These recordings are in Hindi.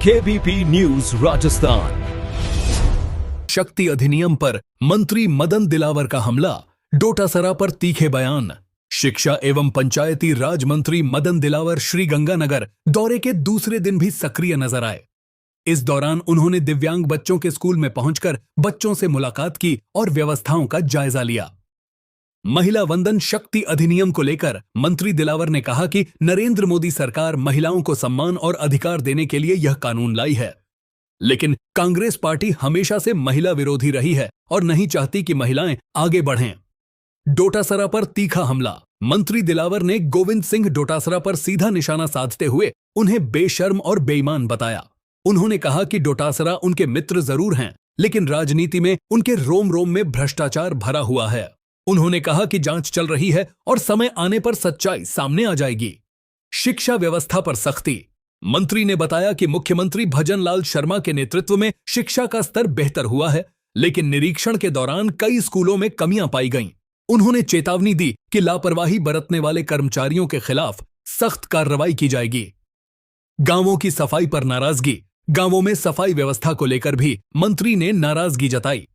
KBP news Rajasthan. शक्ति अधिनियम पर मंत्री मदन दिलावर का हमला, डोटासरा पर तीखे बयान। शिक्षा एवं पंचायती राज मंत्री मदन दिलावर श्रीगंगानगर दौरे के दूसरे दिन भी सक्रिय नजर आए। इस दौरान उन्होंने दिव्यांग बच्चों के स्कूल में पहुंचकर बच्चों से मुलाकात की और व्यवस्थाओं का जायजा लिया। महिला वंदन शक्ति अधिनियम को लेकर मंत्री दिलावर ने कहा कि नरेंद्र मोदी सरकार महिलाओं को सम्मान और अधिकार देने के लिए यह कानून लाई है, लेकिन कांग्रेस पार्टी हमेशा से महिला विरोधी रही है और नहीं चाहती कि महिलाएं आगे बढ़ें। डोटासरा पर तीखा हमला। मंत्री दिलावर ने गोविंद सिंह डोटासरा पर सीधा निशाना साधते हुए उन्हें बेशर्म और बेईमान बताया। उन्होंने कहा कि डोटासरा उनके मित्र जरूर हैं, लेकिन राजनीति में उनके रोम रोम में भ्रष्टाचार भरा हुआ है। उन्होंने कहा कि जांच चल रही है और समय आने पर सच्चाई सामने आ जाएगी। शिक्षा व्यवस्था पर सख्ती। मंत्री ने बताया कि मुख्यमंत्री भजनलाल शर्मा के नेतृत्व में शिक्षा का स्तर बेहतर हुआ है, लेकिन निरीक्षण के दौरान कई स्कूलों में कमियां पाई गईं। उन्होंने चेतावनी दी कि लापरवाही बरतने वाले कर्मचारियों के खिलाफ सख्त कार्रवाई की जाएगी। गांवों की सफाई पर नाराजगी। गांवों में सफाई व्यवस्था को लेकर भी मंत्री ने नाराजगी जताई।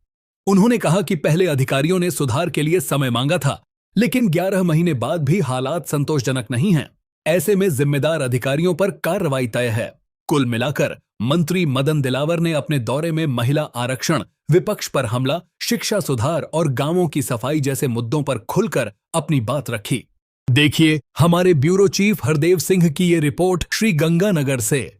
उन्होंने कहा कि पहले अधिकारियों ने सुधार के लिए समय मांगा था, लेकिन 11 महीने बाद भी हालात संतोषजनक नहीं हैं। ऐसे में जिम्मेदार अधिकारियों पर कार्रवाई तय है। कुल मिलाकर मंत्री मदन दिलावर ने अपने दौरे में महिला आरक्षण, विपक्ष पर हमला, शिक्षा सुधार और गांवों की सफाई जैसे मुद्दों पर खुलकर अपनी बात रखी। देखिए हमारे ब्यूरो चीफ हरदेव सिंह की ये रिपोर्ट श्रीगंगानगर से।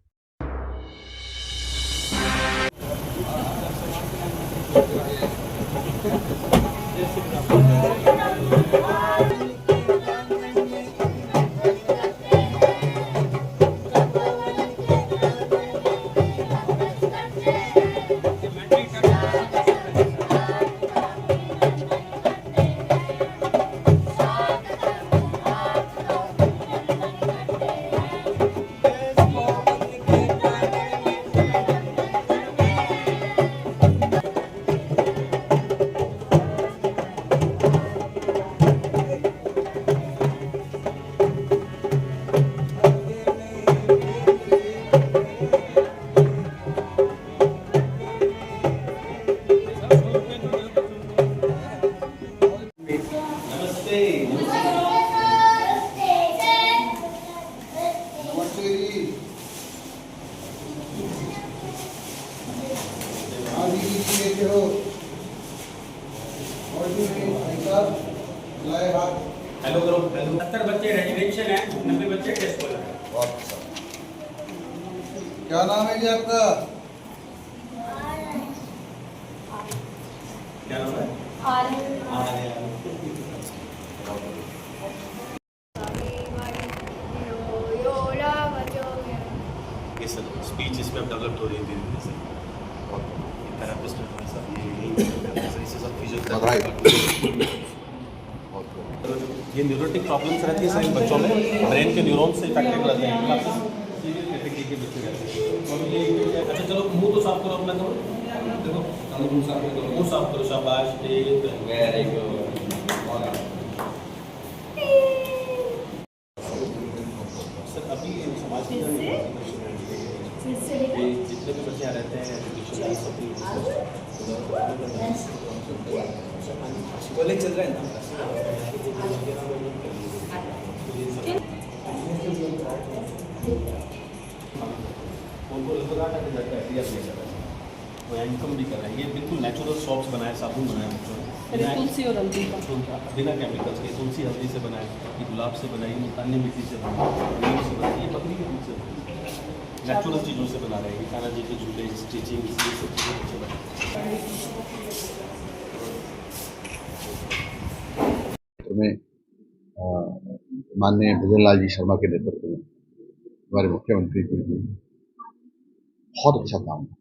हेलो करो। 70 बच्चे रेजिडेंशियल हैं, 90 बच्चे डे स्कूल हैं। क्या नाम है जी आपका? क्या नाम है? ये सब स्पीच इसमें अब डेवलप हो रही है धीरे-धीरे से। थेरेपिस्ट है सब, ये सब फिजियोथेरेपी। ये न्यूरोटिक प्रॉब्लम्स रहती है सारे बच्चों में, ब्रेन के न्यूरॉन्स से इफेक्टेड रहते हैं। के बच्चे रहते हैं। अच्छा चलो मुंह तो साफ करो अपना, करो देखो मुंह साफ करो। शाबाश, वेरी गुड। सर अभी समाज में जितने भी बच्चे रहते हैं कॉलेज चल रहा है ना, वो इनकम भी कर रहे हैं। ये बिल्कुल नेचुरल सॉप्स बनाए, साबुन बनाए बच्चों ने, तुलसी और हल्दी का, बिना केमिकल्स के। तुलसी हल्दी से बनाए, ये गुलाब से बनाई, मुल्तानी मिट्टी से बनाई, से बनाई, ये बकरी के दूध से नेचुरल चीज़ों से बना रहे हैं। कान्हा जी के झूले, स्टिचिंग, ये सब चीज़ें बच्चे बनाए। माननीय भजनलाल जी शर्मा के नेतृत्व में हमारे मुख्यमंत्री जी ने बहुत अच्छा काम किया।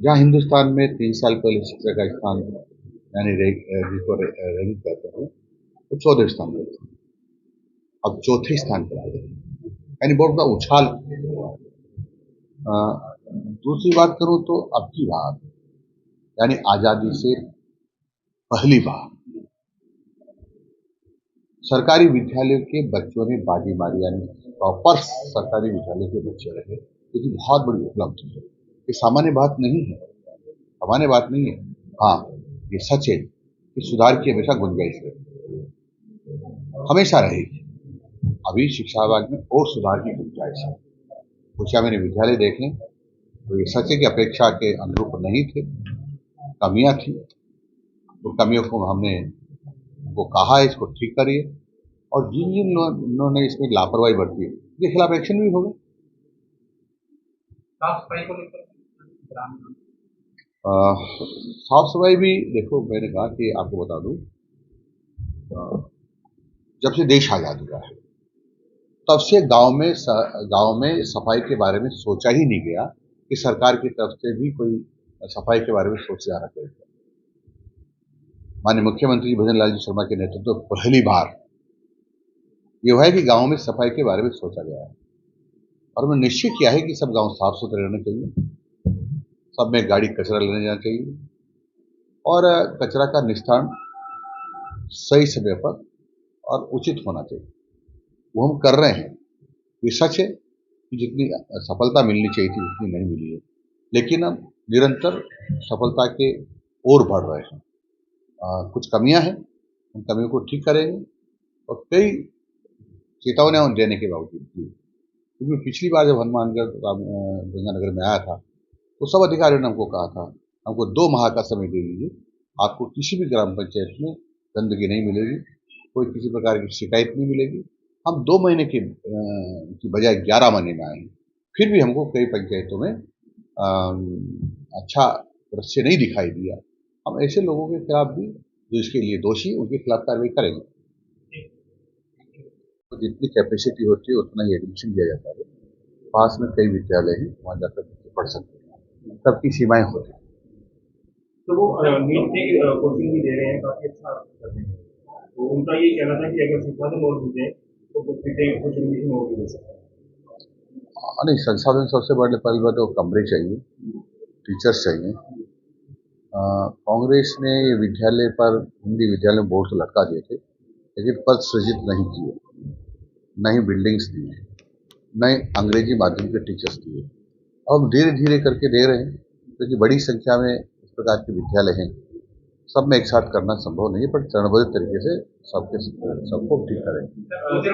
जहाँ हिंदुस्तान में 3 साल पहले शिक्षा का स्थान यानी जिसको रैंक करते हैं तो 14वें स्थान पर, अब 4थे स्थान पर आ गए, यानी बहुत बड़ा उछाल। दूसरी बात करूं तो अब की बात यानी आजादी से पहली बार सरकारी विद्यालय के बच्चों ने बाजी मारी, यानी प्रॉपर सरकारी विद्यालय के बच्चे रहे क्योंकि बहुत बड़ी उपलब्धि है। ये सामान्य बात नहीं है, सामान्य बात नहीं है। हाँ, ये सच है कि सुधार की हमेशा गुंजाइश है, हमेशा रहेगी। अभी शिक्षा विभाग में और सुधार की गुंजाइश है। कुछ या मैंने विद्यालय देखे तो ये सच है कि अपेक्षा के अनुरूप नहीं थे, कमियां थी। तो कमियों को हमने वो कहा है इसको ठीक करिए, और जिन जिन लोगों ने इसमें लापरवाही बरती है उनके खिलाफ एक्शन भी होगा। साफ सफाई को लेकर ग्रामीण साफ सफाई भी देखो, मैंने कहा कि आपको बता दूं, जब से देश आजाद हुआ है तब से गांव में सफाई के बारे में सोचा ही नहीं गया कि सरकार की तरफ से भी कोई सफाई के बारे में सोचा जा रहा है। माननीय मुख्यमंत्री भजन लाल जी शर्मा के नेतृत्व में पहली बार ये हुआ है कि गांव में सफाई के बारे में सोचा गया है, और मैंने निश्चित किया है कि सब गांव साफ सुथरे रहने चाहिए, सब में गाड़ी कचरा लेने जाना चाहिए, और कचरा का निस्तारण सही समय पर और उचित होना चाहिए। वो हम कर रहे हैं। ये सच है कि जितनी सफलता मिलनी चाहिए थी उतनी नहीं मिली है, लेकिन हम निरंतर सफलता के ओर बढ़ रहे हैं। कुछ कमियां हैं, उन कमियों को ठीक करेंगे, और कई चेतावनियां देने के बावजूद भी, क्योंकि पिछली बार जब हनुमानगढ़ गंगानगर में आया था तो सब अधिकारियों ने हमको कहा था, हमको 2 माह का समय दे दीजिए, आपको किसी भी ग्राम पंचायत में गंदगी नहीं मिलेगी, कोई किसी प्रकार की शिकायत नहीं मिलेगी। हम 2 महीने की बजाय 11 महीने में आए हैं, फिर भी हमको कई पंचायतों में अच्छा दृश्य नहीं दिखाई दिया। हम ऐसे लोगों के खिलाफ भी, जो इसके लिए दोषी, उनके खिलाफ कार्रवाई करेंगे। तो जितनी कैपेसिटी होती है उतना ही एडमिशन दिया जाता है। पास में कई विद्यालय हैं, वहाँ जाकर बच्चे पढ़ सकते हैं, सबकी सीमाएं होती हैं। तो वो नीट की कोचिंग भी दे रहे हैं, काफी अच्छा कर रहे हैं। तो उनका ये कहना था कि अगर संसाधन और मिलते तो कुछ एडमिशन और भी दे सकते हैं। नहीं, संसाधन सबसे बड़े पहले बात तो कमरे चाहिए, टीचर्स चाहिए। कांग्रेस ने विद्यालय पर, हिंदी विद्यालय में बोर्ड तो लटका दिए थे, लेकिन पद सृजित नहीं किए, न ही बिल्डिंग्स दिए, न ही अंग्रेजी माध्यम के टीचर्स दिए। अब हम धीरे धीरे करके दे रहे हैं, क्योंकि बड़ी संख्या में इस प्रकार के विद्यालय हैं, सब में एक साथ करना संभव नहीं है, पर चरणबद्ध तरीके से सबको ठीक करें।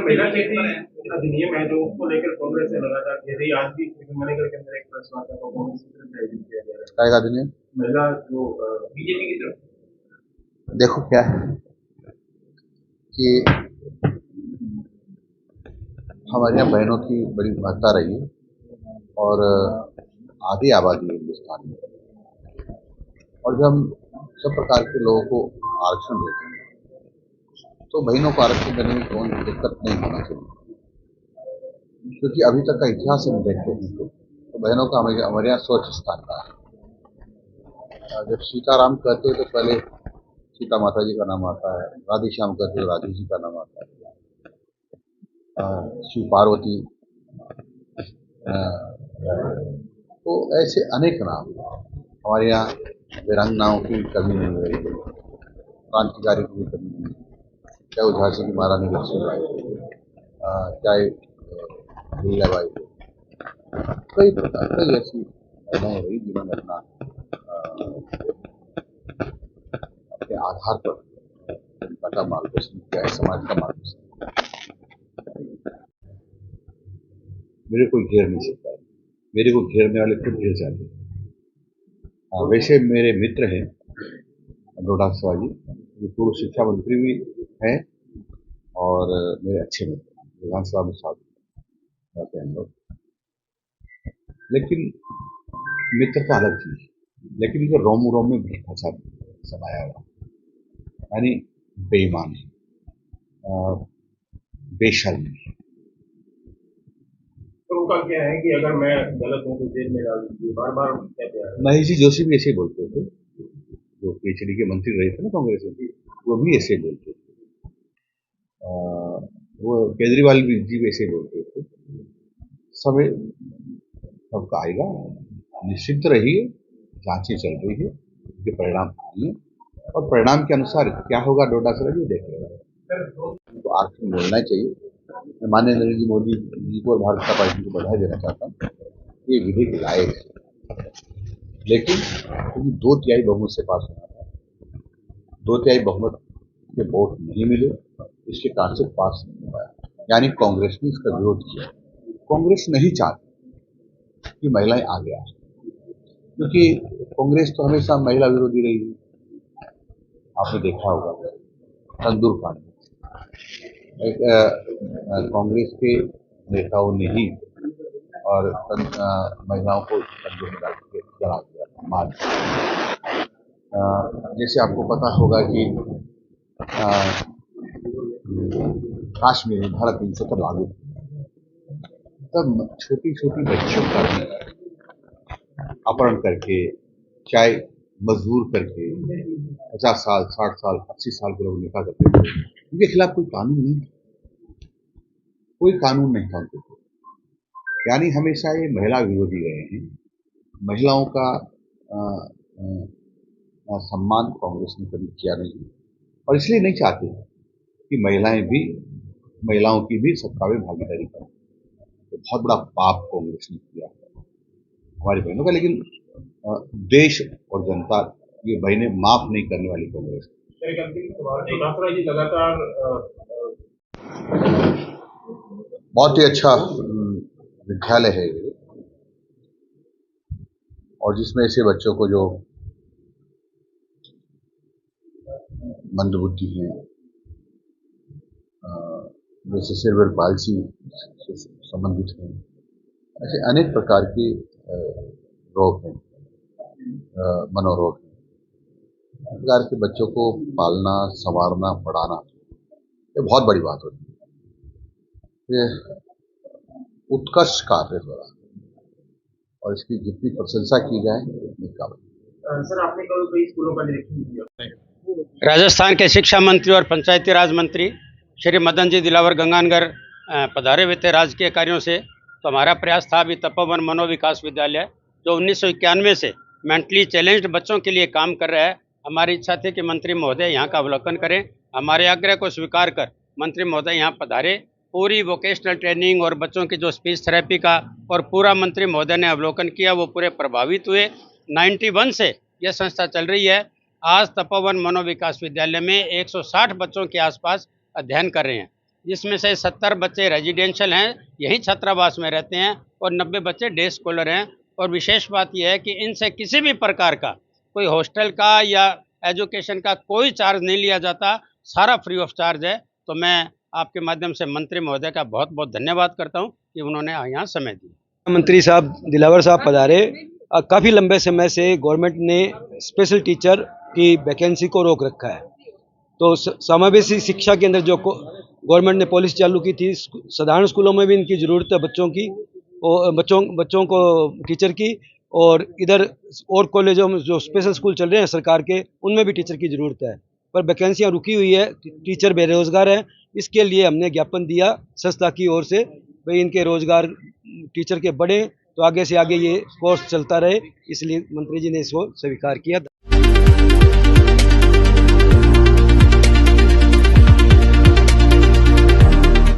महिला अधिनियम है जो उसको लेकर कांग्रेस ने लगातार कह रही, आज भी मणिगढ़ के अंदर एक प्रेस वार्ता को आयोजित किया जा रहा है। अधिनियम महिला जो बीजेपी की तरफ, देखो क्या है कि हमारे यहाँ बहनों की बड़ी महत्ता रही है, और आधी आबादी है हिंदुस्तान में, और जब हम सब प्रकार के लोगों को आरक्षण देते हैं तो बहनों को आरक्षण देने में कोई दिक्कत नहीं होना चाहिए, क्योंकि अभी तक का इतिहास हम देखते हैं तो बहनों का हमारे यहाँ स्वच्छ स्थान रहा है। जब सीताराम कहते हैं तो पहले सीता माता जी का नाम आता है, राधे श्याम कहते हैं तो राधे जी का नाम आता है, शिव पार्वती, तो ऐसे अनेक नाम हमारे यहाँ। वीरांगनाओं की कमी नहीं है, क्रांतिकारी की भी कमी नहीं है, चाहे वो झांसी की महारानी लक्ष्मीबाई हो, चाहे मीराबाई हो, कई प्रकार कई ऐसी महिलाएं रही जिन्होंने अपने आधार पर जनता का मार्गदर्शन किया है, समाज का मार्गदर्शन किया। मेरे को घेर नहीं सकता है, मेरे को घेरने वाले खुद घेर जाते हैं। वैसे मेरे मित्र हैं डोडा शिवाजी, जो पूर्व शिक्षा मंत्री भी हैं, और मेरे अच्छे मित्र विधानसभा में साथ रहते हैं लोग, लेकिन मित्रता अलग चीज है, लेकिन इनको रोम रोम में भ्रष्टाचार समाया हुआ, यानी बेईमानी, बेशर्मी। तो उनका क्या है कि अगर मैं गलत हूँ तो जेल में डाल दीजिए, बार बार कहते हैं। महेश जोशी भी ऐसे ही बोलते थे, जो पीएचडी के मंत्री रहे थे ना कांग्रेस में, वो भी ऐसे बोलते थे। वो केजरीवाल जी भी ऐसे बोलते थे। समय सबका आएगा, निश्चित रहिए, जांचें चल रही है, उनके परिणाम आएंगे, और परिणाम के अनुसार क्या होगा डोडा सर जी देख लेगा। तो आरक्षण बोलना चाहिए। मैं माननीय नरेंद्र मोदी जी को और भारतीय जनता पार्टी को बधाई देना चाहता हूँ। ये विधेयक लाए थे, लेकिन 2/3 बहुमत से पास होना था। 2/3 बहुमत के वोट नहीं मिले, इसके कारण से पास नहीं हो पाया। यानी कांग्रेस ने इसका विरोध किया। कांग्रेस नहीं चाहती कि महिलाएं आगे आ, क्योंकि कांग्रेस तो हमेशा महिला विरोधी रही है। आपने देखा होगा तंदूर पानी, कांग्रेस के नेताओं ने ही और महिलाओं को तंदूर में डाल के जला दिया, मार दिया। जैसे आपको पता होगा कि कश्मीर में धारा 370 लागू, तब छोटी छोटी बच्चियों का भी अपहरण करके, चाहे मजदूर करके 50 साल, 60 साल, 80 साल के लोग निकाह करते थे। उनके खिलाफ कोई कानून नहीं, कोई कानून नहीं था उनके खिलाफ। यानी हमेशा ये महिला विरोधी रहे हैं। महिलाओं का सम्मान कांग्रेस ने कभी किया नहीं, और इसलिए नहीं चाहते कि महिलाओं की भी सत्ता में भागीदारी करें। तो बहुत बड़ा पाप कांग्रेस ने किया हमारी बहनों का, लेकिन देश और जनता ये बहनें माफ नहीं करने वाली कांग्रेस। लगातार बहुत ही अच्छा विद्यालय है ये, और जिसमें ऐसे बच्चों को जो मंदबुद्धि हैं, जैसे सेरेब्रल पाल्सी से संबंधित हैं, ऐसे अनेक प्रकार के रोग हैं, मनोरोग हैं। इस प्रकार के बच्चों को पालना, संवारना, पढ़ाना ये बहुत बड़ी बात होती है। ये उत्कर्ष कार्य हो रहा है, और इसकी जितनी प्रशंसा की जाए उतनी कम। सर, आपने कई स्कूलों का निरीक्षण किया। राजस्थान के शिक्षा मंत्री और पंचायती राज मंत्री श्री मदन जी दिलावर गंगानगर पधारे हुए थे राजकीय कार्यों से। तो हमारा प्रयास था अभी तपोवन मनोविकास विद्यालय जो 1991 से मेंटली चैलेंज्ड बच्चों के लिए काम कर रहा है। हमारी इच्छा थी कि मंत्री महोदय यहाँ का अवलोकन करें। हमारे आग्रह को स्वीकार कर मंत्री महोदय यहाँ पधारे। पूरी वोकेशनल ट्रेनिंग और बच्चों की जो स्पीच थेरेपी का और पूरा मंत्री महोदय ने अवलोकन किया, वो पूरे प्रभावित हुए। 91 से यह संस्था चल रही है। आज तपोवन मनोविकास विद्यालय में 160 बच्चों के आसपास अध्ययन कर रहे हैं, जिसमें से 70 बच्चे रेजिडेंशियल हैं, यही छात्रावास में रहते हैं, और 90 बच्चे डे स्कॉलर हैं। और विशेष बात यह है कि इनसे किसी भी प्रकार का कोई हॉस्टल का या एजुकेशन का कोई चार्ज नहीं लिया जाता, सारा फ्री ऑफ चार्ज है। तो मैं आपके माध्यम से मंत्री महोदय का बहुत बहुत धन्यवाद करता हूं कि उन्होंने यहाँ समय दिया। मंत्री साहब दिलावर साहब पधारे। काफ़ी लंबे समय से गवर्नमेंट ने स्पेशल टीचर की वैकेंसी को रोक रखा है। तो समावेशी शिक्षा के अंदर जो गवर्नमेंट ने पॉलिसी चालू की थी, साधारण स्कूलों में भी इनकी ज़रूरत है बच्चों की, और बच्चों को टीचर की, और इधर और कॉलेजों में जो स्पेशल स्कूल चल रहे हैं सरकार के, उनमें भी टीचर की ज़रूरत है। पर वैकेंसियाँ रुकी हुई है, टीचर बेरोजगार हैं। इसके लिए हमने ज्ञापन दिया संस्था की ओर से, भाई इनके रोजगार टीचर के बढ़े तो आगे से आगे ये कोर्स चलता रहे। इसलिए मंत्री जी ने इसको स्वीकार किया।